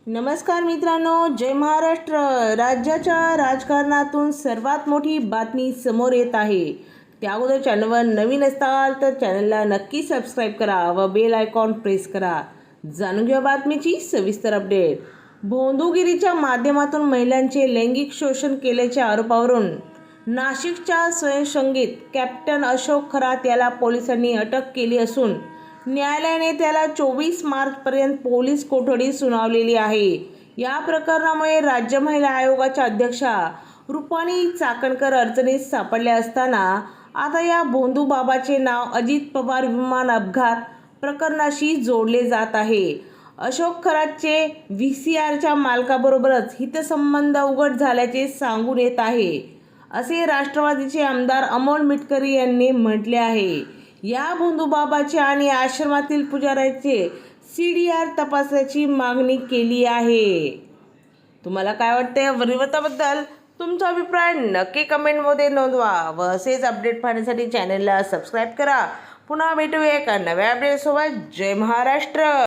नमस्कार मित्रांनो, जय महाराष्ट्र. राज्याच्या राजकारणातून सर्वात मोठी बातमी समोर येत आहे. त्या अगोदर चॅनलवर नवीन असाल तर चॅनलला नक्की सबस्क्राईब करा व बेल आयकॉन प्रेस करा. जाणून घ्या बातमीची सविस्तर अपडेट. भोंदूगिरीच्या माध्यमातून महिलांचे लैंगिक शोषण केल्याच्या आरोपावरून नाशिकच्या स्वयंसंघित कॅप्टन अशोक खरात याला पोलिसांनी अटक केली असून न्यायालयाने त्याला 24 मार्चपर्यंत पोलीस कोठडी सुनावलेली आहे. या प्रकरणामुळे राज्य महिला आयोगाच्या अध्यक्षा रुपाली चाकणकर अडचणीत सापडल्या असताना आता या भोंदू बाबाचे नाव अजित पवार विमान अपघात प्रकरणाशी जोडले जात आहे. अशोक खरातचे VCRच्या मालकाबरोबरच हितसंबंध उघड झाल्याचे सांगून येत आहे, असे राष्ट्रवादीचे आमदार अमोल मिटकरी यांनी म्हटले आहे. या भोंदूबाबाच्या आणि आश्रमातील पुजाऱ्याचे CDR तपासण्याची मागणी केली आहे. तुम्हाला काय वाटते या वृत्ताबद्दल? तुमचा अभिप्राय नक्की कमेंटमध्ये नोंदवा व असेच अपडेट पाहण्यासाठी चॅनलला सबस्क्राईब करा. पुन्हा भेटूया एका नव्या अपडेटसोबत. जय महाराष्ट्र.